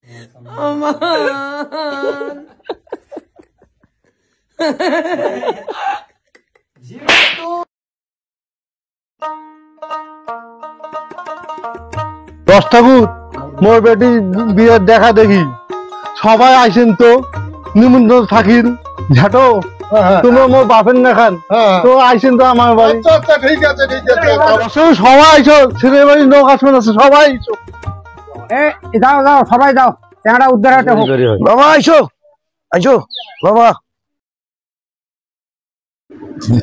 দশ ঠাকুর মোর বেটি বিয়ের দেখা দেখি সবাই আইসেন তো নিমন্ত্রণ থাকিল ঝাটো তোমার মোর বাপের দেখান তো আইসেন তো আমার বাড়ি। ঠিক আছে সবাই আইসো ছেলে বাড়ি লোক আসবেন আছে সবাই আইসো। যাও যাও সবাই যাও ট্যাংরা উদ্ধার বাবা আইসো আইসো বাবা।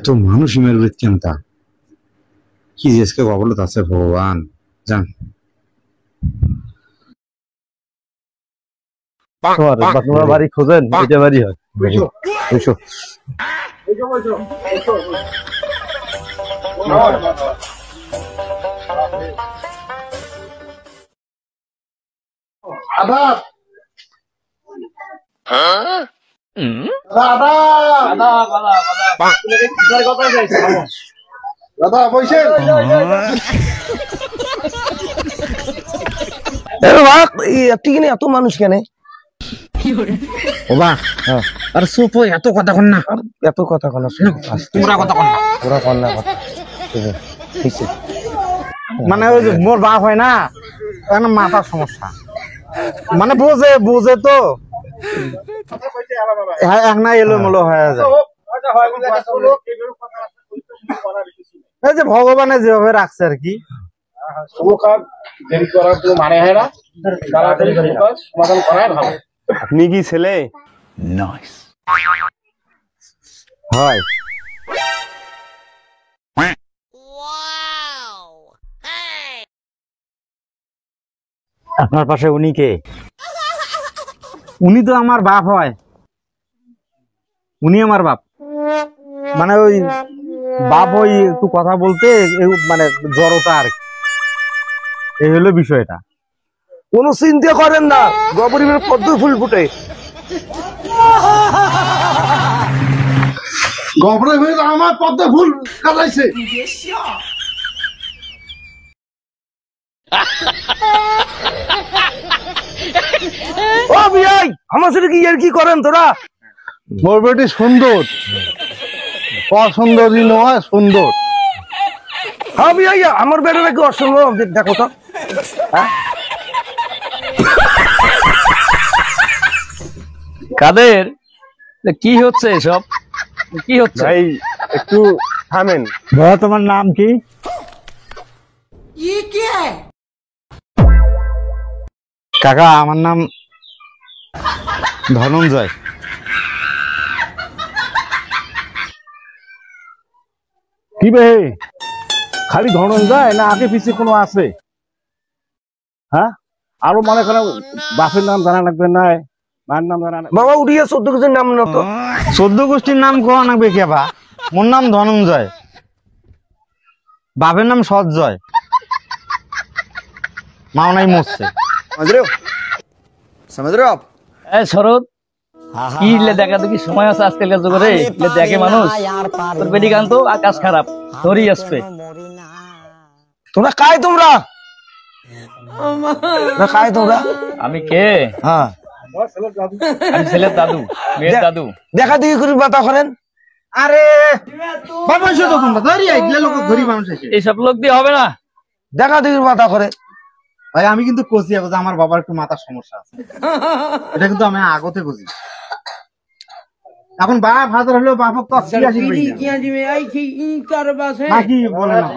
তো মানুষ মেরবে চিন্তা কি আজকে বাবলত আছে ভগবান জান। তোমার বাড়ি খোঁজেন এটা বাড়ি হয়। এসো দাদা বলছেন এত মানুষ কেন আর সুপ এত কথা কন না এত কথা কন তোমরা কথা কন না ওরা কন না কথা ঠিক আছে। মানে ওই যে মোর বাপ হয় না মাথার সমস্যা মানে বোঝে তো এক না এলোমেলো হয়ে যায়। এই যে ভগবানে যেভাবে রাখছে আর কি আপনি কি ছেলে হয় আপনার পাশে উনি কে? উনি তো আমার বাপ হয়, উনি আমার বাপ। মানে ওই বাপ ওই একটু কথা বলতে মানে জড়তা আর এই হলো বিষয়টা। কোন চিন্তা করেন না গবরিমের পদ্ম ফুল ফুটে গবরে আমার পদ্ম ফুল কাটাইছে। ও বিয়াই আমার সাথে কি আর কি করেন তোরা? মোর বেটি সুন্দর অসুন্দরী নয় সুন্দর। হ্যাঁ বিয়াই আমার বেটা নাকি অসুন্দর দেখো তো। কাদের কি হচ্ছে এসব? কি হচ্ছে ভাই একটু থামেন। ভাই তোমার নাম কি? কাকা আমার নাম ধনঞ্জয়। কি বে খালি ধনঞ্জয় না আগে পিছিয়ে কোনো আছে? হ্যাঁ আরো মনে করেন বাপের নাম জানা লাগবে না, মায়ের নাম জানা বাবা উঠিয়ে 14 গোষ্ঠীর নাম না তো। 14 গোষ্ঠীর নাম কোয়া নাকবে কেবা? মোর নাম ধনঞ্জয়, বাপের নাম সৎজয়, মাও নাই মরছে। শরৎ কি দেখা দেখি সময় আছে আজকালকার যুগে দেখে মানুষ তোর বেটি গান তো আকাশ খারাপ ধরি আসবে। তোমরা কাই তোমরা কাই তোমরা? আমি কে? হ্যাঁ আমি ছেলের দাদু, মেয়ের দাদু। দেখা দেখি করে বাতা করেন। আরে মানুষ তো তোমরা ধরি আইলে লোক ধরি মানুষ এসে এইসব লোক দিয়ে হবে না। দেখা দেখি বাতা করে। ভাই আমি কিন্তু কষি যে আমার বাবার একটু মাথার সমস্যা আছে, এটা কিন্তু আমি আগতে বুঝি। এখন বাপ হাজার হলেও বাপ তো নাকি বলে না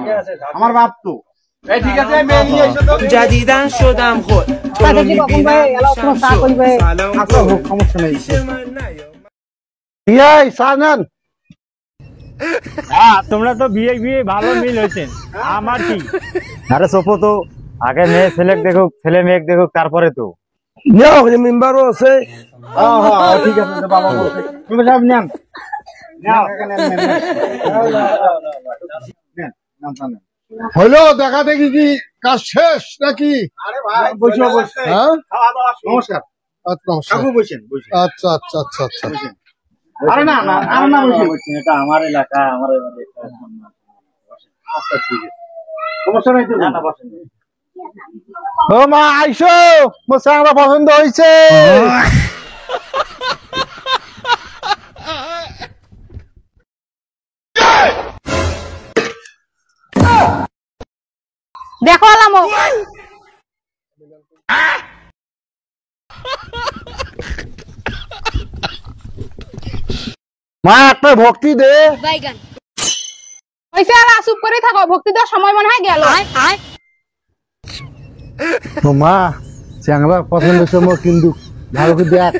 আমার বাপ তো। ঠিক আছে جدیدن شدم خود تو رو میبینم সমস্যা নেই। তোমরা তো বিয়ে বিয়ে ভালো মিল হয়েছেন, আমার কি? আরে সোপো তো আগে মেয়ে ছেলে দেখুক, ছেলে মেয়ে দেখুক, তারপরে তো মেম্বারও আছে। ঠিক আছে বাবা তুমি সব নেন হইলো দেখা দেখি কি কাজ শেষ নাকি? নমস্কার। আচ্ছা আচ্ছা আচ্ছা আচ্ছা। আরে না না আরে না বসে এটা আমার এলাকা, আমার আচ্ছা ঠিক আছে সমস্যা নাই তো। ও মা আইসো, মোর চ্যাংড়া পছন্দ হয়েছে। দেখো আলামো মা একটা ভক্তি দে। হইছে আর চুপ করে থাকো, ভক্তি দেওয়ার সময় মনে হয় গেল। ও মা চ্যাংড়া পছন্দ হয়েছে মোর, কিন্তু ভালো করে দেখ।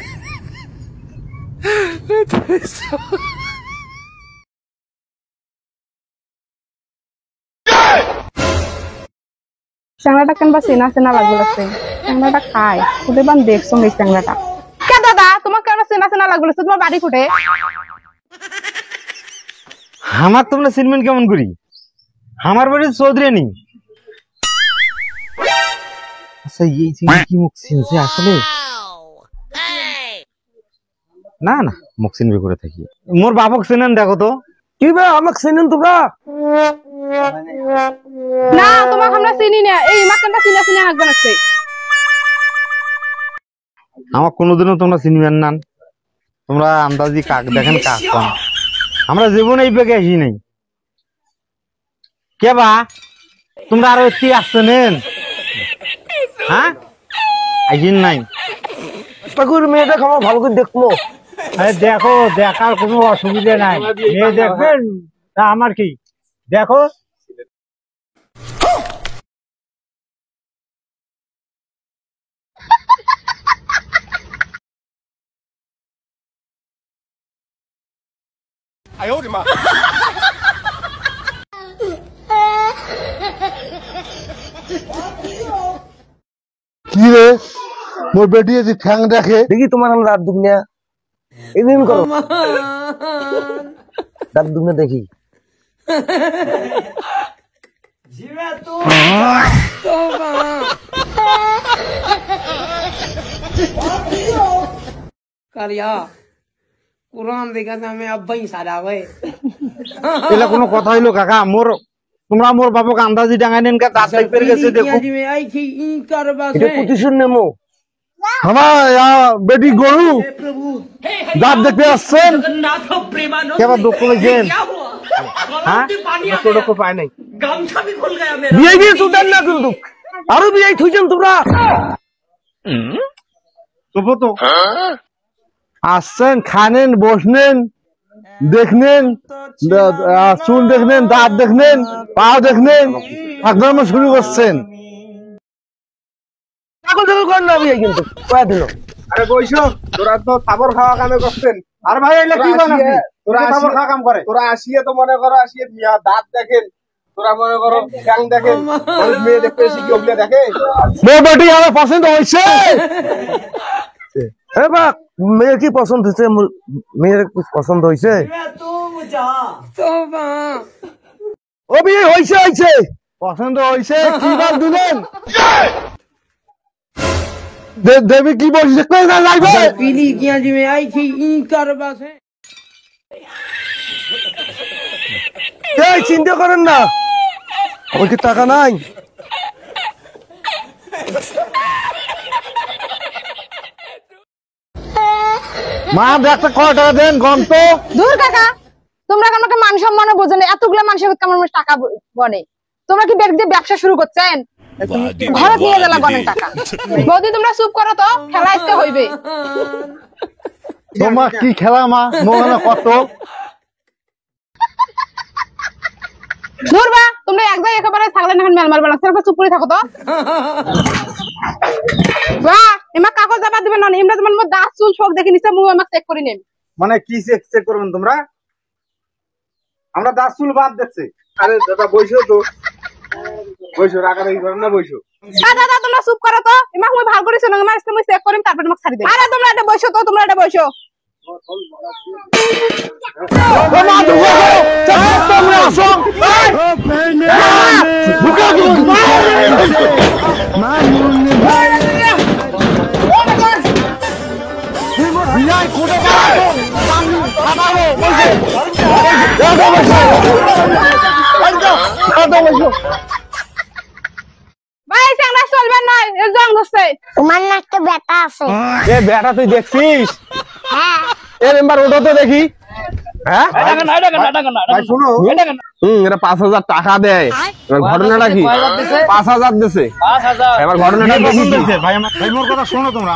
চ্যাংড়াটা কেনবা চেনা চেনা লাগবে লাগছে, চ্যাংড়াটা খায় খুদে বান দেখছো এই চ্যাংড়াটা। কে দাদা তোমার কেন চেনা চেনা লাগবে লাগছে, তোমার বাড়ি কোটে? আমার তোমরা চিনবেন কেমন করি? আমার বাড়ি চৌধুরানী। আচ্ছা এই চিংড়ি কি মুখ চিনছে আসলে? না না, মুখ চিনবে করে থাকি। মোর বাপক চেনেন দেখো তো। কি ভাই আমাকে চেনেন তোমরা? না তোমাকে আমরা চিনি না, এই মাকেনটা চিনা চিনা লাগবে লাগছে। আমার কোনোদিনও তোমরা চিনবেন না। তোমরা আন্দাজি কাক দেখেন, কাক কম। আমরা জীবনে এই বেগে আসি নাই। কে বা তোমরা আরো একটি আসছে নেন? হ্যাঁ আইসিন নাই? মেয়েটা খাওয়া ভালো করে দেখলো। দেখো, দেখার কোনো অসুবিধা নাই, মেয়ে দেখবেন তা আমার কি, দেখো। কি রে মোর বেটি যে ঠ্যাং দেখে, দেখি তোমার আমরা রাত দুনিয়া এদিন করো, রাত দুনিয়া দেখি। कुरान देखा था मैं अब ही सारा हुए এটা কোনো কথা হইলো কাকা? মোর তোমরা মোর বাবুকে আন্দাজি ডাঙাই নেন কা, দাঁত টাইপ করে গেছে দেখো। में आई थी इनकर बस এটা প্রতিশোধ নেমো। আমার বেটি গরু দাঁত দেখতে আসছেন। কেবার দুঃখ হয়েছেন? হ্যাঁ দুঃখ পায় নাই। বিয়ে দিয়ে সুদান না কিন্তু আরো বিয়ে থুইছেন তোমরা। তবু তো আসছেন, খানেন, বসনেন, দেখনেন, চুল দেখনেন, দাঁত দেখনেন, পা দেখনেন, একদম শুরু করছেন। ছাগল ছাগল করেন না বিয়ে কিন্তু কয়া দিল। আরে বৈশো, তোরা তো খাবার খাওয়া কামে করছেন। আর ভাই এলে কি বান আপনি? তোরা খাবার খাওয়া কাম করে। তোরা আসিয়ে তো মনে করো আসিয়ে দাঁত দেখেন, তোরা মনে করো ঠ্যাং দেখেন, মানুষ মেয়ে দেখতে এসে কি ওগুলো দেখে? মোর বেটি আমার পছন্দ হয়েছে। এ বাপ মেয়ে কি পছন্দ হয়েছে? মেয়ের পছন্দ হয়েছে? ও বিয়ে হয়েছে হয়েছে পছন্দ হয়েছে, কি বার দিলেন? দেবী কি বলছে লাগবে? पीली किया जी में आई थी इनकर बस है এই চিন্তা করেন না, আমার কি টাকা নাই? মা দেখতে কয় টাকা দেন গন্ত? দূর কাকা, তোমরা আমাকে মান সম্মান বোঝো না, এতগুলো মানুষের কেমন টাকা বনে? তোমরা কি ব্যাগ দিয়ে ব্যবসা শুরু করছেন? ঘরে নিয়ে গেলা গনের টাকা। বৌদি তোমরা চুপ করো তো, খেলা আসতে হইবে। তোমার কি খেলা মা, মোহনা কত? দূর বা, তোমরা এক জায়গায় একেবারে থাকলে না মেল মারবে না, সেরকম চুপ করে থাকো তো। বা এমা কাগজ জমা দিবেন না, এমরা তোমার মধ্যে দাঁত চুল শোক দেখে নিছে, মুখ আমাকে চেক করে নেন। মানে কি চেক করবেন তোমরা? আমরা দাঁত চুল বাদ দেখছি। আরে দাদা বৈশো তো, বৈশো রাগারাগি করেন না, বৈশো। দাদা তোমরা চুপ করো তো, এমা মুই ভালো করে শুনো, এমা আমি চেক করিম তারপর তোমাকে ছাড়ি দেব। আরে তোমরা এটা বসো তো, তোমরা এটা বসো। মা ঢুকে তোমরা আসো। ঢুকে বিয়াই কোটে ভাই এ জং ধরছে। তোমার না একটা বেটা আছে। এ বেটা তুই দেখছিস? হ্যাঁ এ মেম্বার ওটা তো দেখি। হ্যাঁ ভাই শোনো এটা 5,000 টাকা দেয়। এবার ঘটনাটা কি? 5,000 দিছে। 5,000 এবার ঘটনাটা দেখি কি? ভাই মোর কথা শোনো তোমরা।